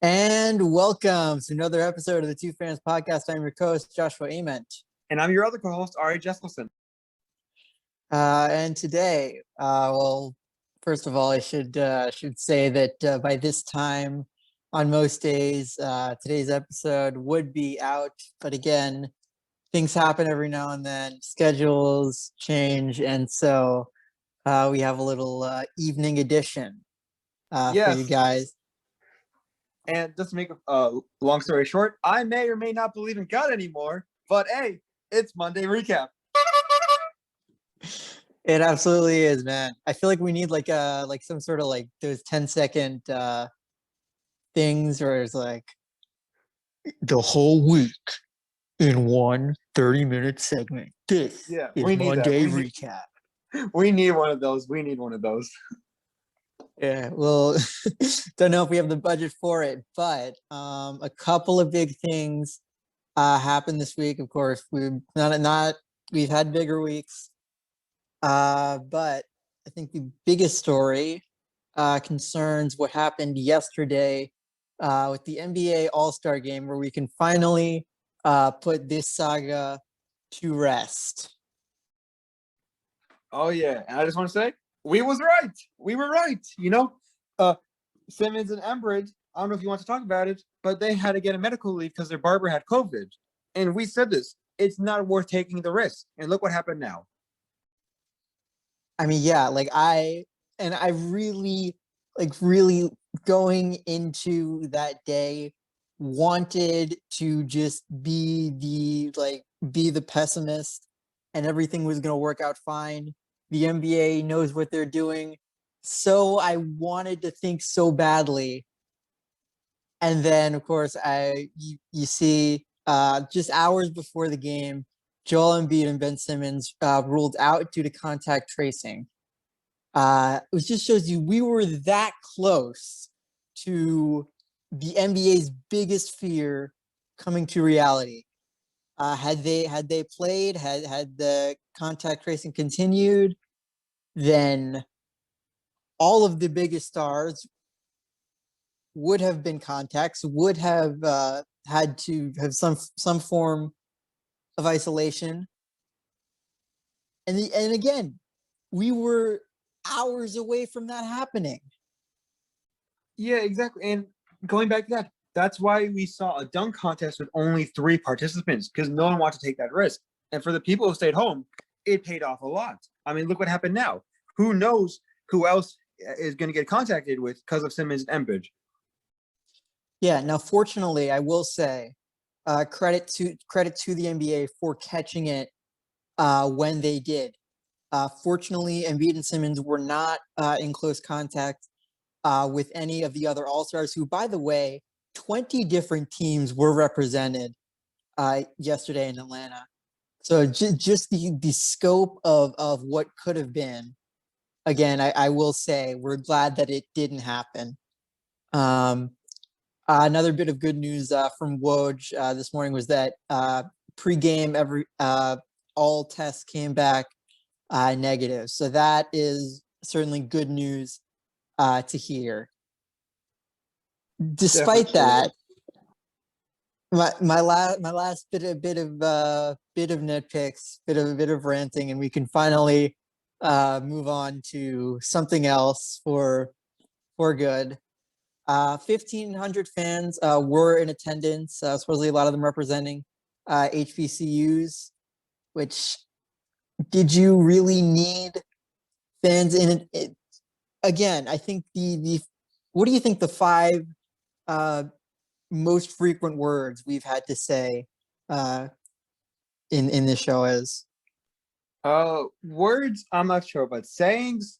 And welcome to another episode of the Two Fans Podcast. I'm your co-host, Joshua Ament. And I'm your other co-host, Ari Jesselson. And today, first of all, I should say that by this time on most days, today's episode would be out. But again, things happen every now and then. Schedules change. And so we have a little evening edition for you guys. And just to make a long story short, I may or may not believe in God anymore, but hey, it's Monday Recap. It absolutely is, man. I feel like we need like some sort of like those 10-second things where it's like the whole week in one 30-minute segment. This is Monday Recap. We need one of those. Yeah, well, don't know if we have the budget for it, but a couple of big things happened this week. Of course, we've had bigger weeks, but I think the biggest story concerns what happened yesterday with the NBA All-Star Game, where we can finally put this saga to rest. Oh yeah, and I just want to say, we were right. You know, Simmons and Embridge, I don't know if you want to talk about it, but they had to get a medical leave because their barber had COVID. And we said this, it's not worth taking the risk. And look what happened now. I mean, yeah, I really going into that day wanted to just be the pessimist and everything was going to work out fine. The NBA knows what they're doing. So I wanted to think so badly. And then, of course, you see just hours before the game, Joel Embiid and Ben Simmons ruled out due to contact tracing. It just shows you we were that close to the NBA's biggest fear coming to reality. Had they played, had the contact tracing continued, then all of the biggest stars would have been contacts, would have had to have some form of isolation. And again, we were hours away from that happening. Yeah, exactly. And going back to that, that's why we saw a dunk contest with only 3 participants, because no one wanted to take that risk. And for the people who stayed home, it paid off a lot. I mean, look what happened now. Who knows who else is going to get contacted with because of Simmons and Embridge? Yeah. Now, fortunately, I will say credit to the NBA for catching it when they did. Fortunately, Embiid and Simmons were not in close contact with any of the other All-Stars, who, by the way, 20 different teams were represented yesterday in Atlanta. So just the scope of what could have been. Again, I will say we're glad that it didn't happen. Another bit of good news from Woj this morning was that pre-game all tests came back negative. So that is certainly good news to hear. Despite that, my last bit of nitpicks, bit of ranting, and we can finally move on to something else for good. 1,500 fans were in attendance. Supposedly a lot of them representing HBCUs. Which, did you really need fans in it? Again, I think the what do you think the 5 most frequent words we've had to say in this show is? Words, I'm not sure, but sayings,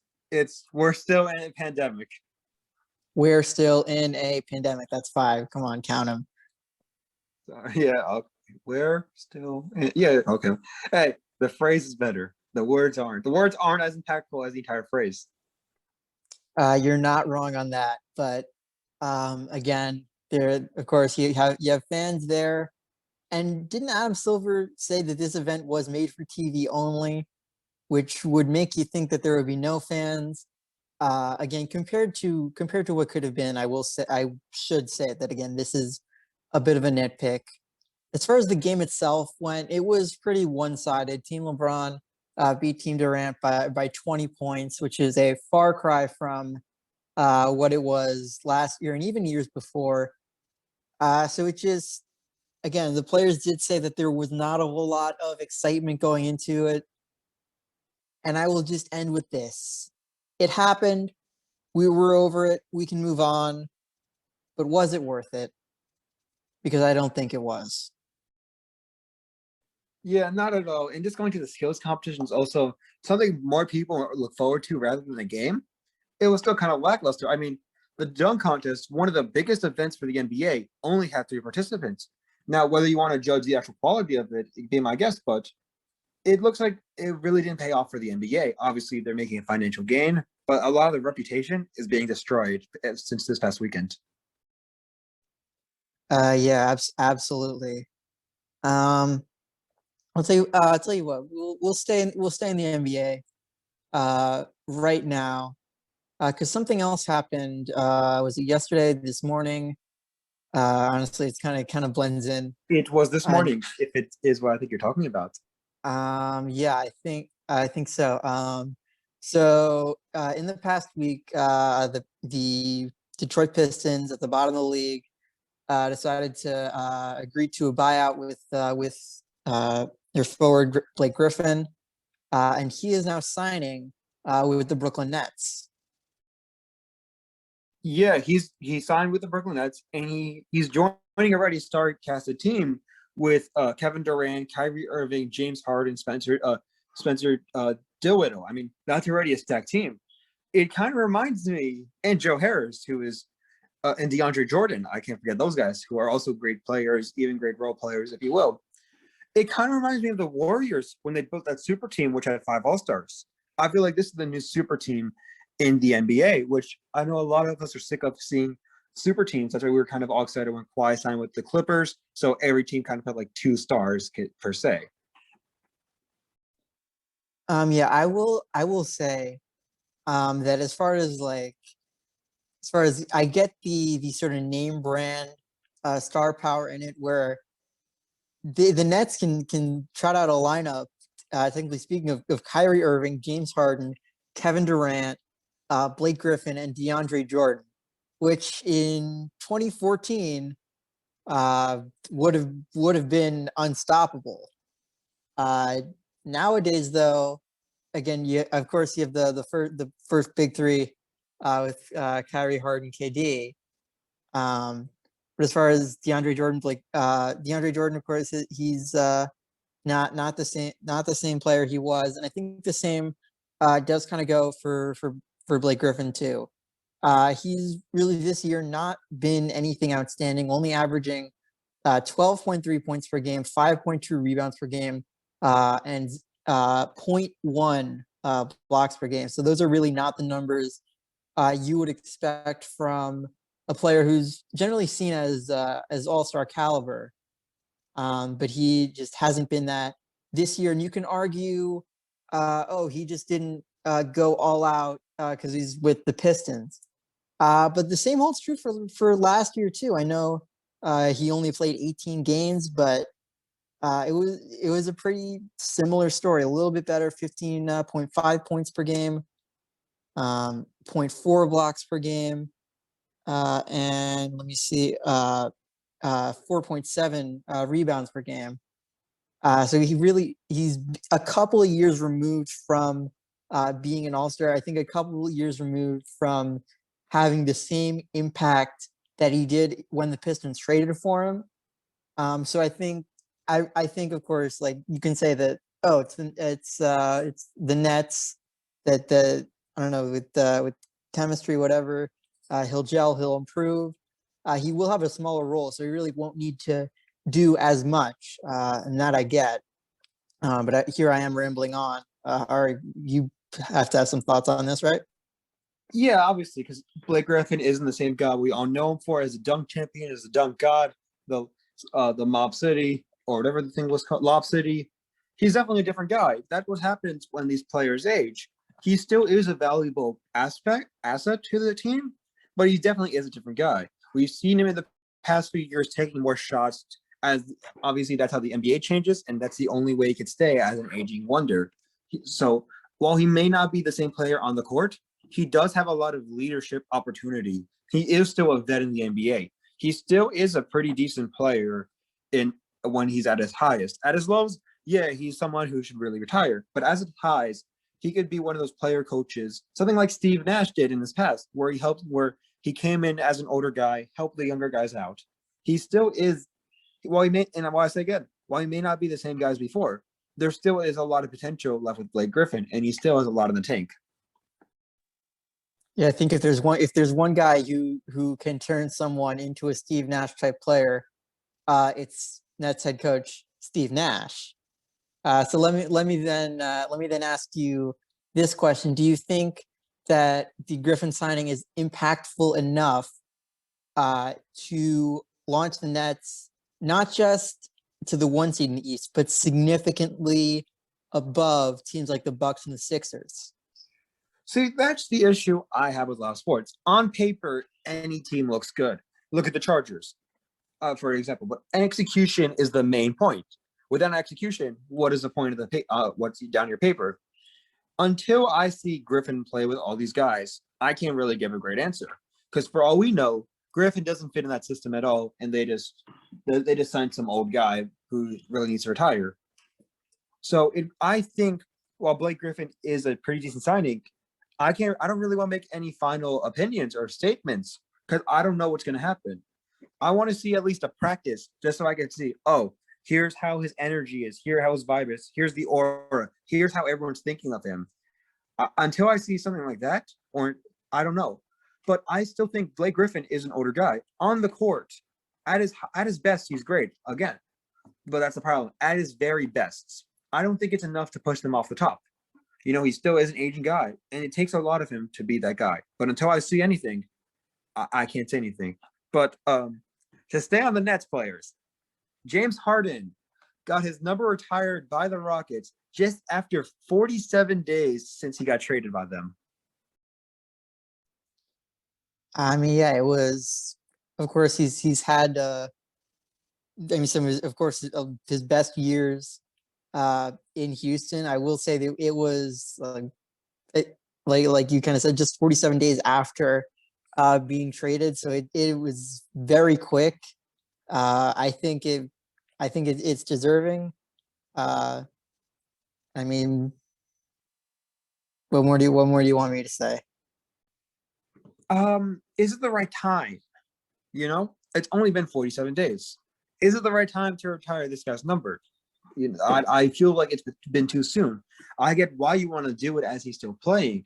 we're still in a pandemic. We're still in a pandemic. That's 5. Come on, count them. Yeah, we're still yeah, okay. Hey, the phrase is better. The words aren't. The words aren't as impactful as the entire phrase. You're not wrong on that, but again, there, of course, you have fans there. And didn't Adam Silver say that this event was made for TV only, which would make you think that there would be no fans? again, compared to what could have been, I should say that again, this is a bit of a nitpick. As far as the game itself went, it was pretty one-sided. Team LeBron beat Team Durant by 20 points, which is a far cry from what it was last year and even years before. So it just, again, the players did say that there was not a whole lot of excitement going into it. And I will just end with this. It happened. We were over it. We can move on. But was it worth it? Because I don't think it was. Yeah, not at all. And just going to the skills competition is also something more people look forward to rather than the game. It was still kind of lackluster. I mean, the dunk contest, one of the biggest events for the NBA, only had 3 participants. Now, whether you want to judge the actual quality of it, be my guess, but it looks like it really didn't pay off for the NBA. Obviously, they're making a financial gain, but a lot of the reputation is being destroyed since this past weekend. Yeah, absolutely. Um, I'll tell you what. We'll stay in the NBA right now because something else happened. Was it yesterday? This morning? Honestly, it's kind of blends in. It was this Uh, morning, if it is what I think you're talking about. yeah, I think so. So in the past week, the Detroit Pistons at the bottom of the league decided to agree to a buyout with their forward Blake Griffin, and he is now signing with the Brooklyn Nets. Yeah, he signed with the Brooklyn Nets, and he's joining already star casted team with Kevin Durant, Kyrie Irving, James Harden, Spencer Dinwiddie. I mean, that's already a stacked team. It kind of reminds me, and Joe Harris, who is and DeAndre Jordan. I can't forget those guys who are also great players, even great role players, if you will. It kind of reminds me of the Warriors when they built that super team, which had 5 All-Stars. I feel like this is the new super team in the NBA, which I know a lot of us are sick of seeing super teams. That's why we were kind of all excited when Kawhi signed with the Clippers. So every team kind of had like 2 stars per se. Yeah, I will say that as far as I get the sort of name brand star power in it, where the Nets can trot out a lineup. Technically speaking, of Kyrie Irving, James Harden, Kevin Durant, Blake Griffin, and DeAndre Jordan, which in 2014 uh, would have been unstoppable. Uh, Nowadays, though, again, you of course you have the first big three with Kyrie, Harden, KD. But as far as DeAndre Jordan, DeAndre Jordan, of course, he's not the same player he was, and I think the same does kind of go for Blake Griffin too. He's really this year not been anything outstanding, only averaging 12.3 points per game, 5.2 rebounds per game, and zero point 0.1 blocks per game. So those are really not the numbers you would expect from a player who's generally seen as all-star caliber. But he just hasn't been that this year. And you can argue, oh, he just didn't go all out because he's with the Pistons. But the same holds true for last year too. I know he only played 18 games, but it was a pretty similar story. A little bit better, 15.5 points per game, zero point 0.4 blocks per game, and let me see, 4.7 rebounds per game. So he's a couple of years removed from being an all-star. I think a couple of years removed from having the same impact that he did when the Pistons traded for him. So I think of course, like you can say that, oh, it's the Nets that the I don't know with chemistry, whatever, he'll gel, he'll improve. He will have a smaller role, so he really won't need to do as much, and that I get. Here I am rambling on. Ari, you have to have some thoughts on this, right? Yeah, obviously, because Blake Griffin isn't the same guy we all know him for as a dunk champion, as a dunk god, the Mob City or whatever the thing was called, Lob City. He's definitely a different guy. That's what happens when these players age. he still is a valuable asset to the team, but he definitely is a different guy. We've seen him in the past few years taking more shots, as obviously that's how the NBA changes, and that's the only way he could stay as an aging wonder. So while he may not be the same player on the court, he does have a lot of leadership opportunity. He is still a vet in the NBA. He still is a pretty decent player in when he's at his highest. At his lows, yeah, he's someone who should really retire. But as it highs, he could be one of those player coaches, something like Steve Nash did in his past, where he came in as an older guy, helped the younger guys out. He still is, while he may, and while I say again, while he may not be the same guy as before, there still is a lot of potential left with Blake Griffin, and he still has a lot in the tank. Yeah, I think if there's one guy who can turn someone into a Steve Nash type player, it's Nets head coach Steve Nash. So let me then ask you this question: do you think that the Griffin signing is impactful enough to launch the Nets not just to the 1 seed in the East, but significantly above teams like the Bucks and the Sixers? See, that's the issue I have with live sports. On paper, any team looks good. Look at the Chargers, for example. But execution is the main point. Without execution, what is the point of what's down your paper? Until I see Griffin play with all these guys, I can't really give a great answer. Because for all we know, Griffin doesn't fit in that system at all, and they just signed some old guy who really needs to retire. So I think while Blake Griffin is a pretty decent signing, I don't really want to make any final opinions or statements because I don't know what's going to happen. I want to see at least a practice just so I can see, oh, here's how his energy is, here's how his vibe is, here's the aura, here's how everyone's thinking of him. Until I see something like that, or I don't know. But I still think Blake Griffin is an older guy. On the court, at his best, he's great, again. But that's the problem. At his very best, I don't think it's enough to push them off the top. He still is an aging guy, and it takes a lot of him to be that guy. But until I see anything, I can't say anything. But to stay on the Nets players, James Harden got his number retired by the Rockets just after 47 days since he got traded by them. I mean, yeah, it was. Of course, he's had. I mean, of course, his best years in Houston. I will say that it was like you kind of said, just 47 days after being traded, so it was very quick. I think it's deserving. I mean, what more do you want me to say? Is it the right time? It's only been 47 days. Is it the right time to retire this guy's number? I feel like it's been too soon. I get why you want to do it as he's still playing,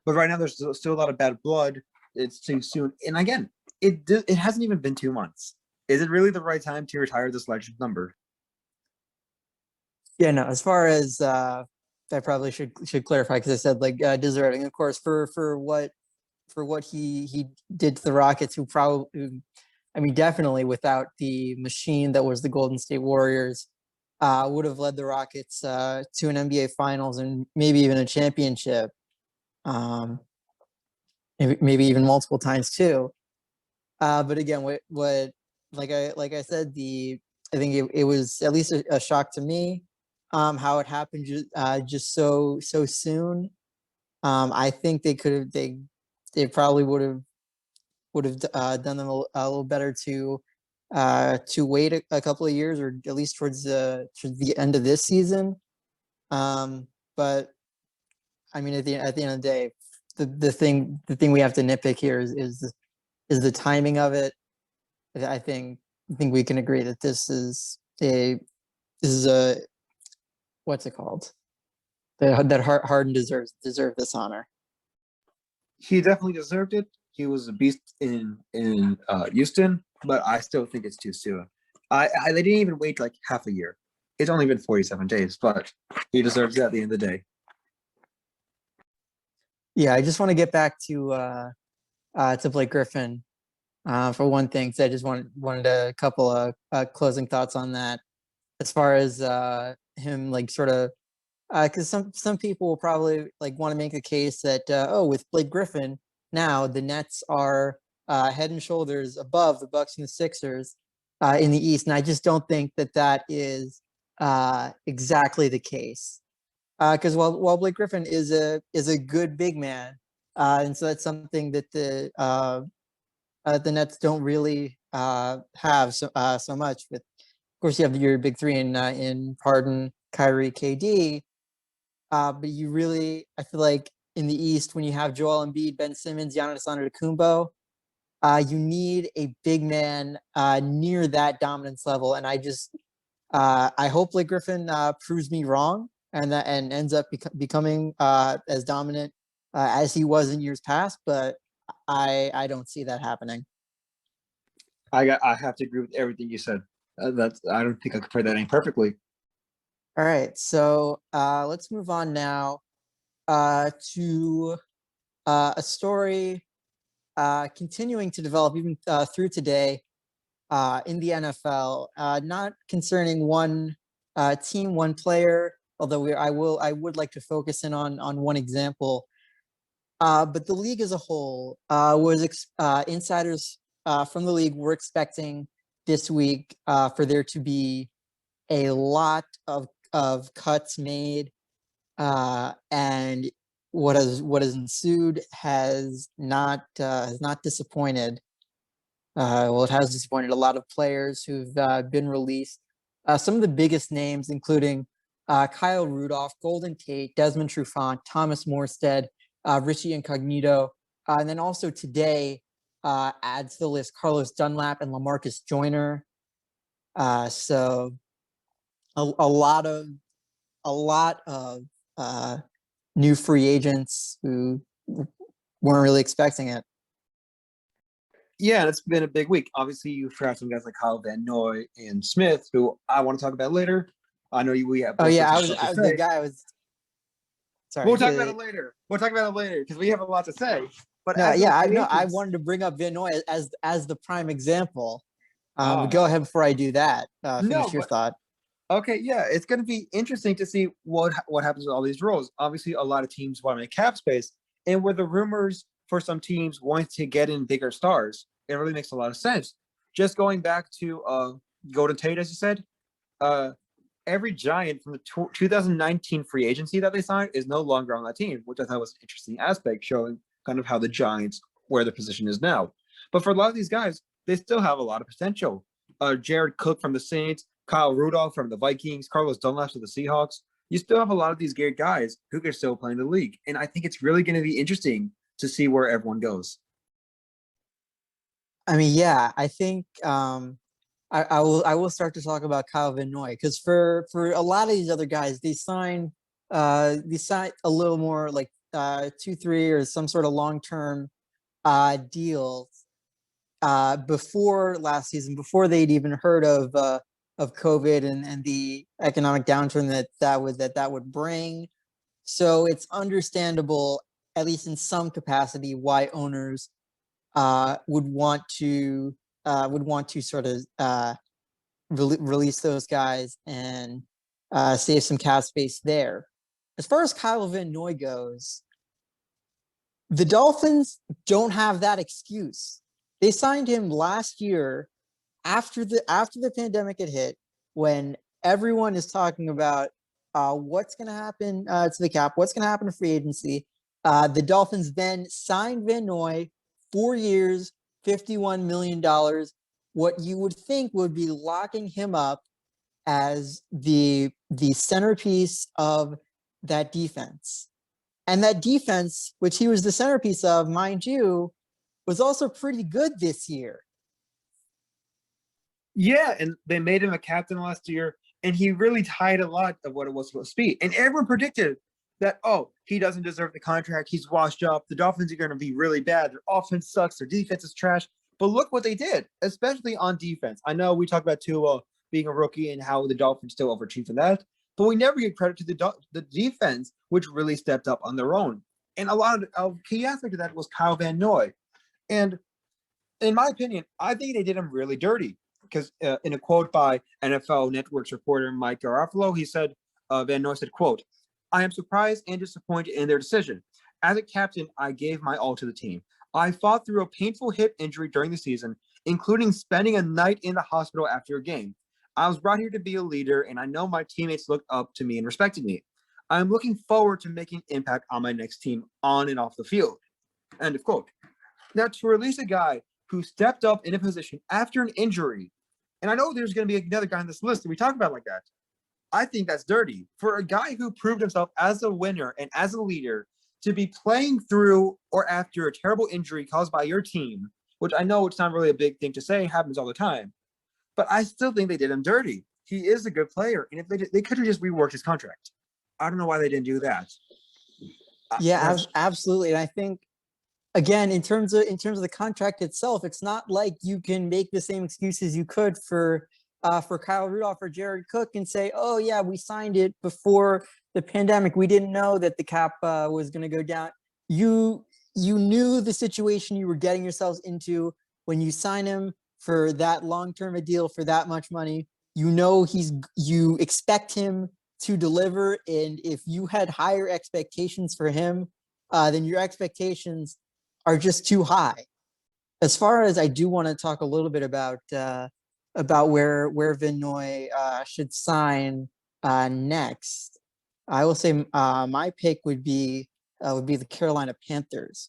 but right now there's still a lot of bad blood. It's too soon. And again, it hasn't even been 2 months. Is it really the right time to retire this legend number? Yeah, no. As far as I probably should clarify because I said deserving, of course, for what he did to the Rockets, I mean, definitely without the machine that was the Golden State Warriors, would have led the Rockets to an NBA Finals and maybe even a championship, maybe even multiple times too. But again, what like I said, I think it was at least a shock to me how it happened just so soon. I think they probably would have done them a little better to wait a couple of years or at least towards the end of this season. But I mean, at the end of the day, the thing we have to nitpick here is the timing of it. I think we can agree that this is a what's it called? That Harden deserves this honor. He definitely deserved it. He was a beast in Houston, but I still think it's too soon. They didn't even wait like half a year. It's only been 47 days, but he deserves it at the end of the day. Yeah, I just want to get back to Blake Griffin for one thing. So I just wanted a couple of closing thoughts on that. As far as him, like sort of because some people will probably like want to make a case that oh, with Blake Griffin now the Nets are head and shoulders above the Bucks and the Sixers in the East, and I just don't think that that is exactly the case. Because while Blake Griffin is a good big man, and so that's something that the Nets don't really have so much. With of course you have your big three in Harden, Kyrie, KD. But you really, I feel like in the East, when you have Joel Embiid, Ben Simmons, Giannis Antetokounmpo, you need a big man near that dominance level. And I hope Blake Griffin proves me wrong and ends up becoming as dominant as he was in years past. But I don't see that happening. I have to agree with everything you said. I don't think I could put that in perfectly. All right, so let's move on now to a story continuing to develop even through today in the NFL, not concerning one team, one player, although I would like to focus in on one example. But the league as a whole insiders from the league were expecting this week for there to be a lot of cuts made, and what has ensued has not disappointed. Well, it has disappointed a lot of players who've been released. Some of the biggest names, including Kyle Rudolph, Golden Tate, Desmond Trufant, Thomas Morstead, Richie Incognito, and then also today adds to the list Carlos Dunlap and LaMarcus Joyner. So a lot of new free agents who weren't really expecting it. Yeah, it's been a big week. Obviously, you've had some guys like Kyle Van Noy and Smith, who I want to talk about later. I know we have. Oh yeah, I was the guy. I was sorry. We'll talk about it later. We'll talk about it later because we have a lot to say. But no, yeah, I know. I wanted to bring up Van Noy as the prime example. But go ahead before I do that. Finish your thought. Okay, yeah, it's going to be interesting to see what happens with all these roles. Obviously, a lot of teams want to make cap space, and with the rumors for some teams wanting to get in bigger stars, it really makes a lot of sense. Just going back to Golden Tate, as you said, every Giant from the 2019 free agency that they signed is no longer on that team, which I thought was an interesting aspect, showing kind of how the Giants, where the position is now. But for a lot of these guys, they still have a lot of potential. Jared Cook from the Saints, Kyle Rudolph from the Vikings, Carlos Dunlap to the Seahawks. You still have a lot of these great guys who can still play in the league. And I think it's really going to be interesting to see where everyone goes. I mean, yeah, I think I will start to talk about Kyle Van Noy because for a lot of these other guys, they sign a little more like 2-3 or some sort of long-term deals before last season, before they'd even heard of COVID and the economic downturn that would bring. So it's understandable, at least in some capacity, why owners would want to sort of release those guys and save some cap space there. As far as Kyle Van Noy goes, the Dolphins don't have that excuse. They signed him last year after the pandemic had hit, when everyone is talking about what's going to happen to the cap, what's going to happen to free agency. The Dolphins then signed Van Noy, 4 years, $51 million, what you would think would be locking him up as the centerpiece of that defense. And that defense, which he was the centerpiece of, mind you, was also pretty good this year. Yeah, and they made him a captain last year, and he really tied a lot of what it was supposed to be. And everyone predicted that, oh, he doesn't deserve the contract. He's washed up. The Dolphins are going to be really bad. Their offense sucks. Their defense is trash. But look what they did, especially on defense. I know we talked about Tua being a rookie and how the Dolphins still overachieved for that, but we never give credit to the defense, which really stepped up on their own. And a lot of key aspect of that was Kyle Van Noy. And in my opinion, I think they did him really dirty. Because in a quote by NFL Network's reporter Mike Garofalo, he said, Van Noy said, quote, I am surprised and disappointed in their decision. As a captain, I gave my all to the team. I fought through a painful hip injury during the season, including spending a night in the hospital after a game. I was brought here to be a leader, and I know my teammates looked up to me and respected me. I am looking forward to making impact on my next team on and off the field. End of quote. Now, to release a guy who stepped up in a position after an injury, and I know there's going to be another guy on this list that we talk about like that. I think that's dirty for a guy who proved himself as a winner and as a leader to be playing through or after a terrible injury caused by your team, which I know it's not really a big thing to say, happens all the time, but I still think they did him dirty. He is a good player, and if they could have just reworked his contract. I don't know why they didn't do that. Yeah, absolutely. And I think, again, in terms of the contract itself, it's not like you can make the same excuses you could for Kyle Rudolph or Jared Cook and say, oh yeah, we signed it before the pandemic. We didn't know that the cap was going to go down. You knew the situation you were getting yourselves into when you sign him for that long-term a deal for that much money. You know you expect him to deliver, and if you had higher expectations for him, then your expectations are just too high. As far as I do want to talk a little bit about where Van Noy should sign next, I will say my pick would be the Carolina Panthers.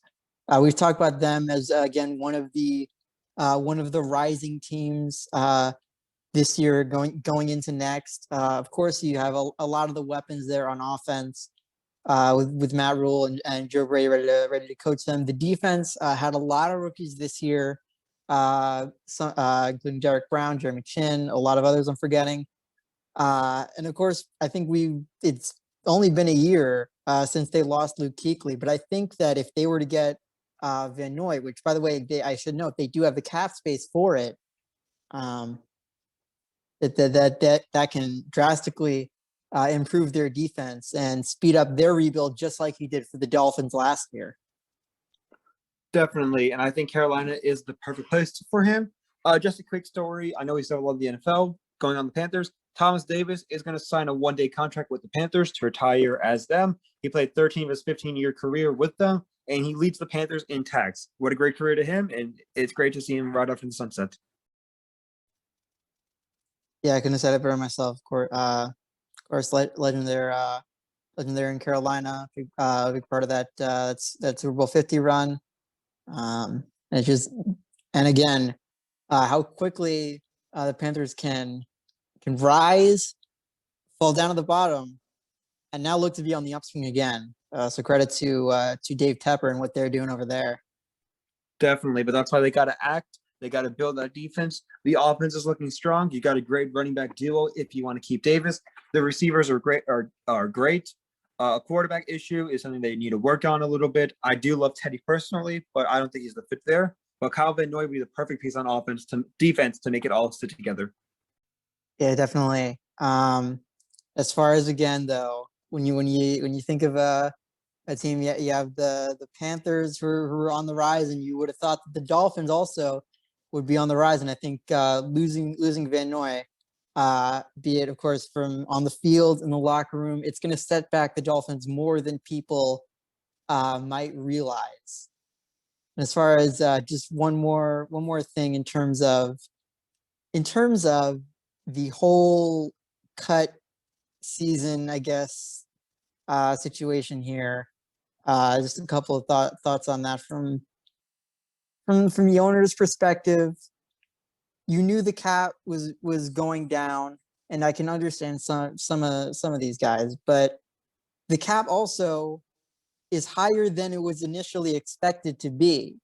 We've talked about them as again one of the rising teams this year going into next. Of course, you have a lot of the weapons there on offense with Matt Rule and Joe Brady ready to coach them. The defense had a lot of rookies this year, including Derek Brown, Jeremy Chin, a lot of others I'm forgetting. And of course, I think it's only been a year since they lost Luke Kuechly, but I think that if they were to get Van Noy, which by the way, I should note, they do have the cap space for it, that can drastically improve their defense and speed up their rebuild, just like he did for the Dolphins last year. Definitely, and I think Carolina is the perfect place for him. Just a quick story. I know he's still love the NFL. Going on the Panthers, Thomas Davis is going to sign a one-day contract with the Panthers to retire as them. He played 13 of his 15-year career with them, and he leads the Panthers in tags. What a great career to him, and it's great to see him right off in the sunset. Yeah, I couldn't have said it better myself. Of course, legend there in Carolina, big part of that Super Bowl 50 run. And it's just, and again, how quickly the Panthers can rise, fall down to the bottom, and now look to be on the upswing again. So credit to Dave Tepper and what they're doing over there. Definitely, but that's why they got to act. They got to build that defense. The offense is looking strong. You got a great running back duo if you want to keep Davis. The receivers are great. Are great. A quarterback issue is something they need to work on a little bit. I do love Teddy personally, but I don't think he's the fit there. But Kyle Van Noy would be the perfect piece on defense to make it all sit together. Yeah, definitely. As far as, again, though, when you think of a team, you have the Panthers who are on the rise, and you would have thought that the Dolphins also would be on the rise. And I think losing Van Noy, be it, of course, from on the field, in the locker room, it's going to set back the Dolphins more than people might realize. And as far as just one more thing in terms of the whole cut season, I guess, situation here, just a couple of thoughts on that from the owner's perspective. You knew the cap was going down, and I can understand some of these guys, but the cap also is higher than it was initially expected to be.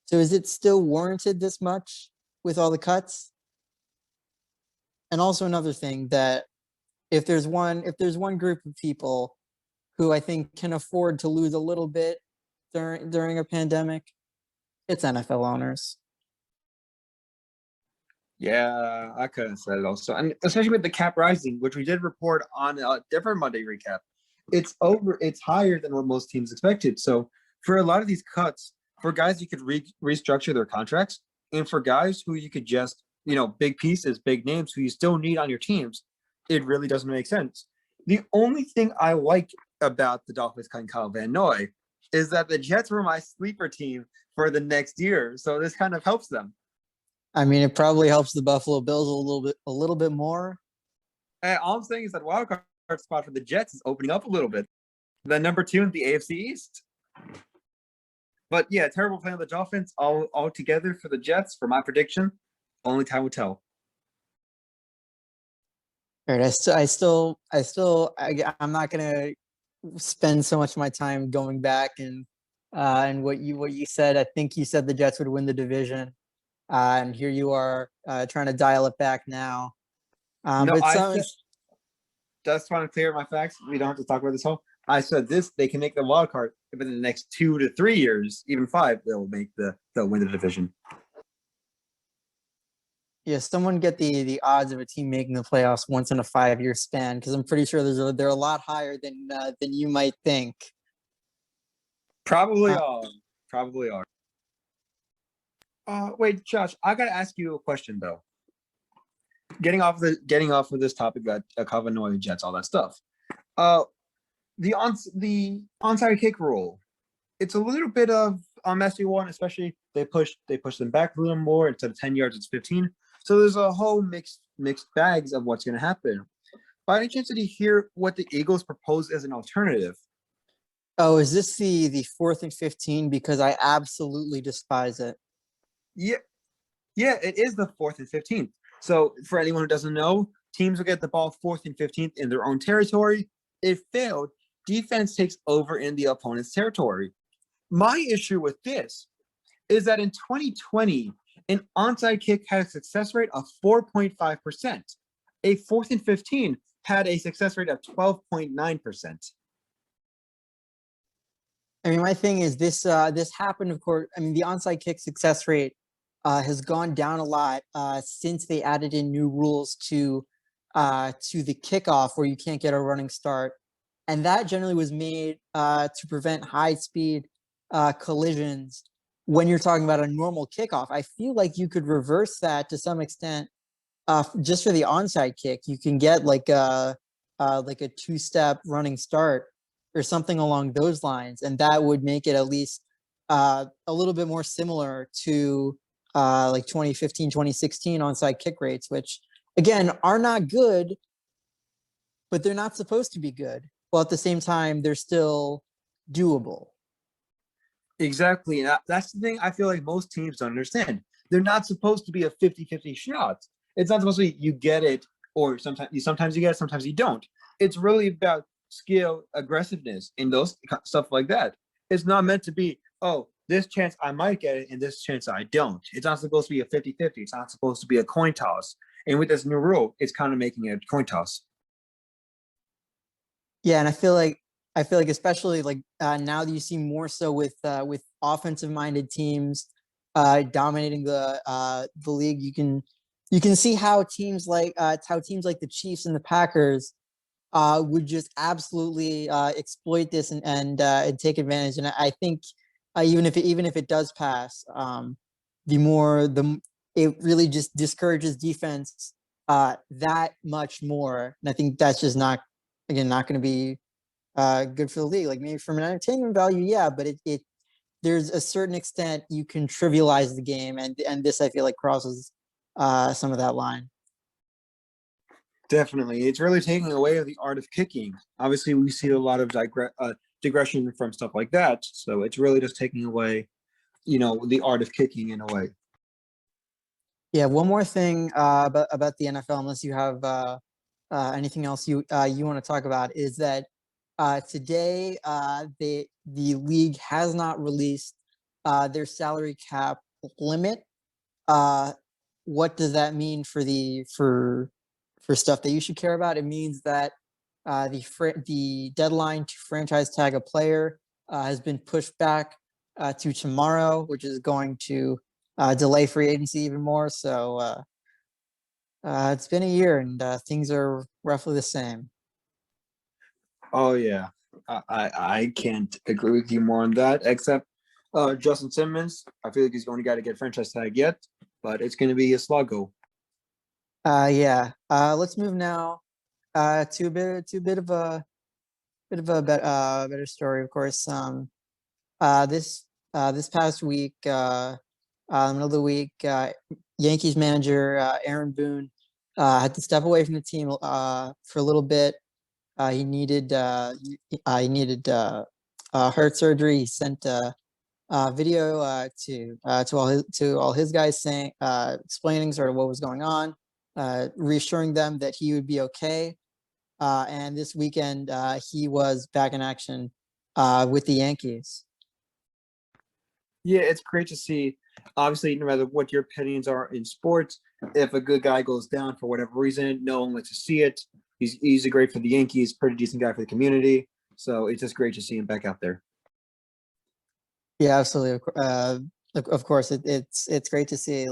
So is it still warranted this much with all the cuts? And also another thing, that if there's one group of people who I think can afford to lose a little bit during a pandemic, it's NFL owners. Yeah, I couldn't have said it also. And especially with the cap rising, which we did report on a different Monday recap. It's higher than what most teams expected. So for a lot of these cuts, for guys you could restructure their contracts, and for guys who you could just, big pieces, big names who you still need on your teams, it really doesn't make sense. The only thing I like about the Dolphins cutting Kylo Van Noy is that the Jets were my sleeper team for the next year, so this kind of helps them. I mean, it probably helps the Buffalo Bills a little bit more. And all I'm saying is that wild card spot for the Jets is opening up a little bit. The number 2 in the AFC East. But yeah, terrible plan of the Dolphins all together for the Jets. For my prediction, only time will tell. All right, I'm not gonna spend so much of my time going back and what you said. I think you said the Jets would win the division, and here you are trying to dial it back now. No, But I some said, just want to clear my facts. We don't have to talk about this whole. I said this: they can make the wild card, but in the next 2 to 3 years, even 5, they'll win the division. Yeah, someone get the odds of a team making the playoffs once in a 5-year span, because I'm pretty sure they're a lot higher than you might think. Probably Uh, are. Probably are. Wait, Josh, I gotta ask you a question though. Getting off of this topic about Kylo Noy, Jets, all that stuff. The onside kick rule. It's a little bit of a messy one, especially they push them back a little more. Instead of 10 yards, it's 15. So there's a whole mixed bags of what's going to happen. By any chance, did you hear what the Eagles proposed as an alternative? oh, is this the 4th and 15? Because I absolutely despise it. Yeah, it is the 4th and 15th. So for anyone who doesn't know, teams will get the ball 4th and 15th in their own territory. If failed, defense takes over in the opponent's territory. My issue with this is that in 2020, an onside kick had a success rate of 4.5%. A 4th and 15 had a success rate of 12.9%. I mean, my thing is this happened, of course. I mean, the onside kick success rate has gone down a lot since they added in new rules to the kickoff where you can't get a running start. And that generally was made to prevent high speed collisions when you're talking about a normal kickoff. I feel like you could reverse that to some extent just for the onside kick. You can get like a 2-step running start or something along those lines, and that would make it at least a little bit more similar to like 2015, 2016 onside kick rates, which again are not good, but they're not supposed to be good. While at the same time, they're still doable. Exactly. And that's the thing I feel like most teams don't understand. They're not supposed to be a 50-50 shot. It's not supposed to be you get it, or sometimes you get it, sometimes you don't. It's really about skill, aggressiveness, and those stuff like that. It's not meant to be, oh, this chance I might get it and this chance I don't. It's not supposed to be a 50-50. It's not supposed to be a coin toss. And with this new rule, it's kind of making it a coin toss. Yeah, and I feel like especially like now that you see more so with offensive minded teams dominating the league, you can see how teams like the Chiefs and the Packers would just absolutely exploit this and take advantage. And I think even if it does pass, it really just discourages defense that much more. And I think that's just not going to be good for the league. Like maybe from an entertainment value, yeah, but it there's a certain extent you can trivialize the game, and this I feel like crosses some of that line. Definitely. It's really taking away the art of kicking. Obviously, we see a lot of digression from stuff like that. So it's really just taking away, the art of kicking in a way. Yeah, one more thing about the NFL, unless you have anything else you want to talk about, is that today the league has not released their salary cap limit. What does that mean for stuff that you should care about? It means that the deadline to franchise tag a player has been pushed back to tomorrow, which is going to delay free agency even more. So it's been a year, and things are roughly the same. Oh yeah, I can't agree with you more on that. Except Justin Simmons, I feel like he's the only guy to get franchise tag yet, but it's going to be a sluggo. Yeah. Let's move now to a better story, of course. This past week, middle of the week, Yankees manager Aaron Boone had to step away from the team for a little bit. He needed heart surgery. He sent video to all his guys saying explaining sort of what was going on, reassuring them that he would be okay. And this weekend, he was back in action with the Yankees. Yeah, it's great to see. Obviously, no matter what your opinions are in sports, if a good guy goes down for whatever reason, no one likes to see it. He's a great for the Yankees, pretty decent guy for the community. So it's just great to see him back out there. Yeah, absolutely. Of course, it's great to see.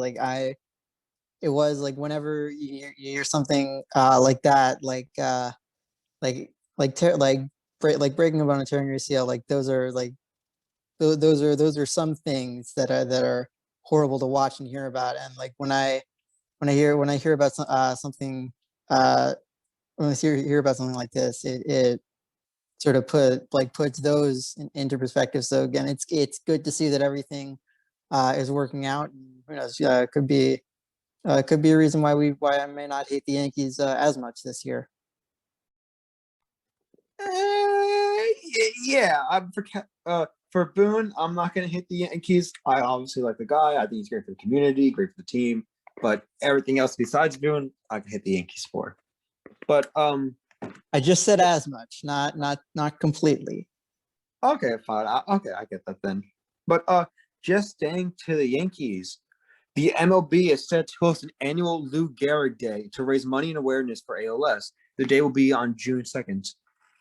It was like whenever you hear something like that, breaking a bone and tearing your ACL, like those are like those are some things that are horrible to watch and hear about. And like when I hear about something when I hear about something like this, it sort of puts those into perspective. So again, it's good to see that everything is working out. And who knows, could be a reason why I may not hate the Yankees as much this year. Yeah, for Boone, I'm not going to hit the Yankees. I obviously like the guy. I think he's great for the community, great for the team. But everything else besides Boone, I can hit the Yankees for. But I just said as much, not completely. okay, fine. Okay, I get that then. But just staying to the Yankees, the MLB is set to host an annual Lou Gehrig Day to raise money and awareness for ALS. The day will be on June 2nd.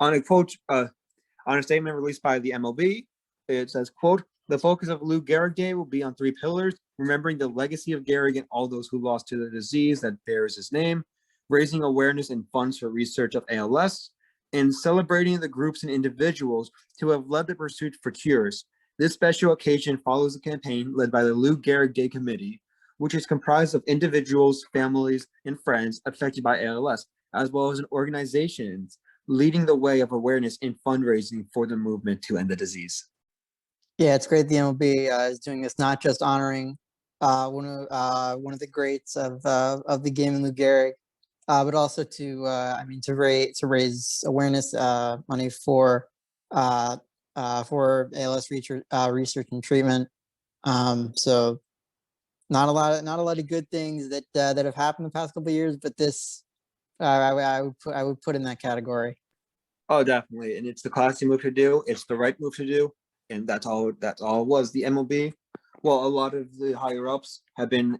On a statement released by the MLB, it says, quote, "The focus of Lou Gehrig Day will be on three pillars: remembering the legacy of Gehrig and all those who lost to the disease that bears his name, raising awareness and funds for research of ALS, and celebrating the groups and individuals who have led the pursuit for cures. This special occasion follows a campaign led by the Lou Gehrig Day Committee, which is comprised of individuals, families, and friends affected by ALS, as well as organizations leading the way of awareness and fundraising for the movement to end the disease." Yeah, it's great the MLB is doing this, not just honoring one of the greats of the game in Lou Gehrig, but also to raise awareness money for ALS research and treatment. So not a lot of good things that have happened the past couple of years, but this I would put in that category. Oh, definitely. And it's the classy move to do. It's the right move to do. And that's all it was. The MLB. Well, a lot of the higher ups have been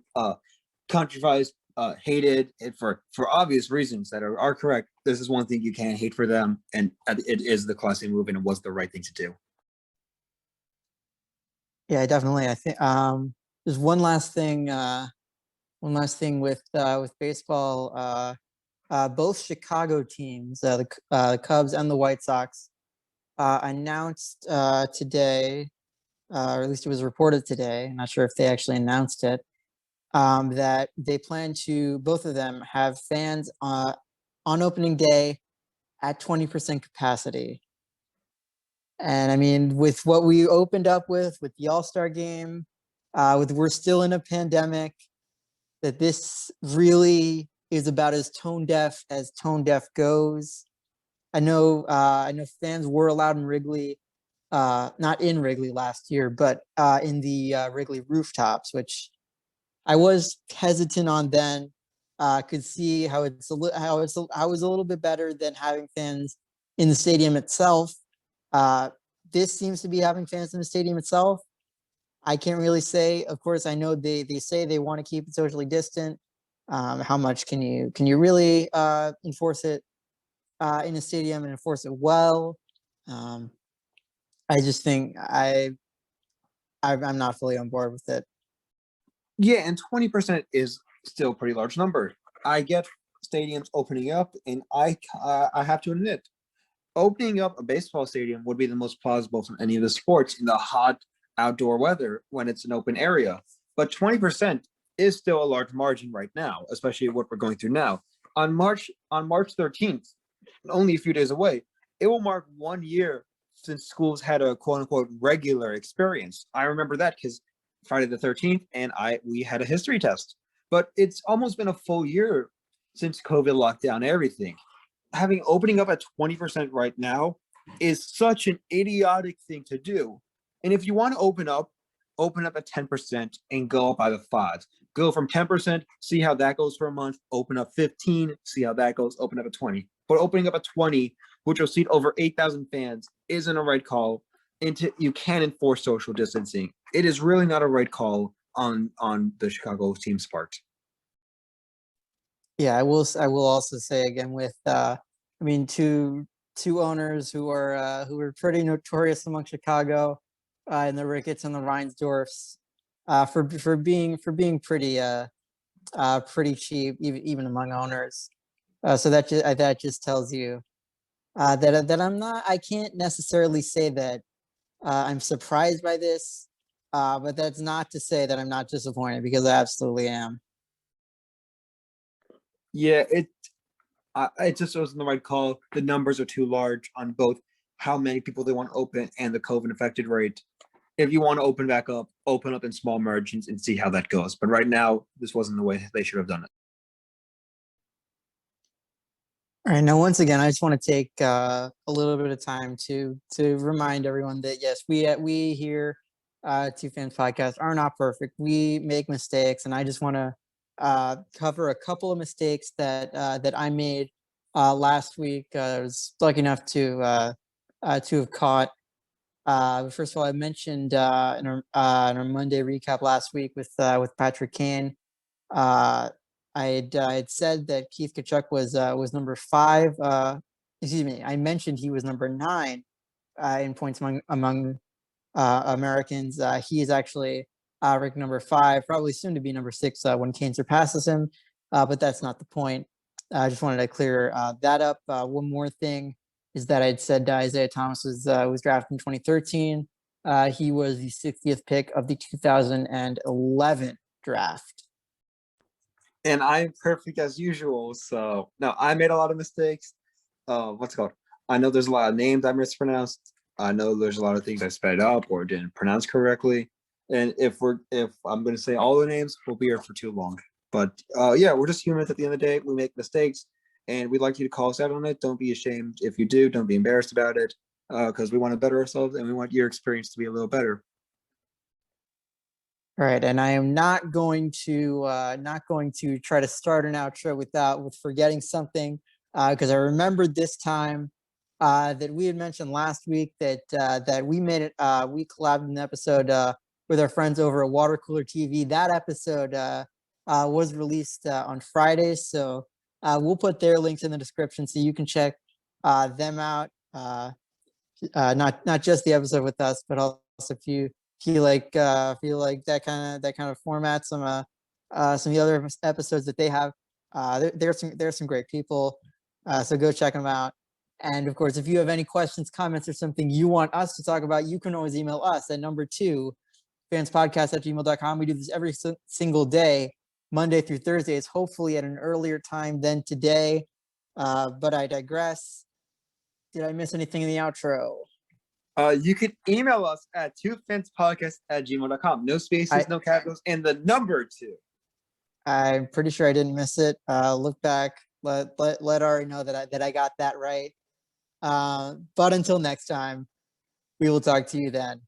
controversial, hated, and for obvious reasons that are correct. This is one thing you can't hate for them, and it is the classy move, and it was the right thing to do. Yeah, definitely. I think there's one last thing with baseball. Both Chicago teams, the Cubs and the White Sox, announced today, or at least it was reported today. I'm not sure if they actually announced it. That they plan to, both of them, have fans on opening day at 20% capacity. And I mean, with what we opened up with the All-Star game, we're still in a pandemic, that this really is about as tone deaf goes. I know fans were allowed in Wrigley, not in Wrigley last year, but in the Wrigley rooftops, which I was hesitant on then. Could see how it's a little bit better than having fans in the stadium itself. This seems to be having fans in the stadium itself. I can't really say. Of course, I know they say they want to keep it socially distant. How much can you really enforce it in a stadium and enforce it well? I just think I'm not fully on board with it. Yeah, and 20% is still a pretty large number. I get stadiums opening up, and I have to admit, opening up a baseball stadium would be the most plausible from any of the sports in the hot outdoor weather when it's an open area. But 20% is still a large margin right now, especially what we're going through now. on March 13th, only a few days away, it will mark 1 year since schools had a quote unquote regular experience. I remember that because Friday the 13th and we had a history test. But it's almost been a full year since COVID locked down everything. Opening up at 20% right now is such an idiotic thing to do. And if you want to open up at 10% and go up by the fives. Go from 10%, see how that goes for a month, open up 15, see how that goes, open up at 20. But opening up at 20, which will seat over 8,000 fans, isn't a right call. You can't enforce social distancing. It is really not a right call on the Chicago team's part. Yeah, I will also say again with two owners who are pretty notorious among Chicago, and the Ricketts and the Reinsdorfs, for being pretty cheap even among owners. So that just tells you that I can't necessarily say that I'm surprised by this, but that's not to say that I'm not disappointed, because I absolutely am. Yeah, it just wasn't the right call. The numbers are too large on both how many people they want to open and the COVID affected rate. If you want to open back up, open up in small margins and see how that goes. But right now, this wasn't the way they should have done it. All right. Now, once again, I just want to take a little bit of time to remind everyone that yes, we here, Two Fans Podcast, are not perfect. We make mistakes, and I just want to cover a couple of mistakes that I made last week. I was lucky enough to have caught. First of all, I mentioned in our Monday recap last week with Patrick Kane. I had said that Keith Tkachuk was number 5. Excuse me, I mentioned he was number 9 in points among Americans. He is actually ranked number 5, probably soon to be number 6 when Kane surpasses him. But that's not the point. I just wanted to clear that up. One more thing is that I'd said Isaiah Thomas was drafted in 2013. He was the 60th pick of the 2011 draft. And I'm perfect as usual. So no, I made a lot of mistakes. What's it called? I know there's a lot of names I mispronounced. I know there's a lot of things I sped up or didn't pronounce correctly. And if I'm going to say all the names, we'll be here for too long. But yeah, we're just humans at the end of the day. We make mistakes, and we'd like you to call us out on it. Don't be ashamed if you do. Don't be embarrassed about it, because we want to better ourselves, and we want your experience to be a little better. All right, and I am not going to try to start an outro with forgetting something, because I remembered this time that we had mentioned last week that we made it. We collabed an episode with our friends over at Water Cooler TV. That episode was released on Friday, so we'll put their links in the description so you can check them out. Not just the episode with us, but also if you feel like that kind of format, some of the other episodes that they have. There's some great people, so go check them out. And of course, if you have any questions, comments, or something you want us to talk about, you can always email us at number 2 fanspodcast@gmail.com. We do this every single day, Monday through Thursdays, hopefully at an earlier time than today. But I digress. Did I miss anything in the outro? You can email us at twofanspodcast@gmail.com. No spaces, no capitals, and the number 2. I'm pretty sure I didn't miss it. Look back, let Ari know that I got that right. But until next time, we will talk to you then.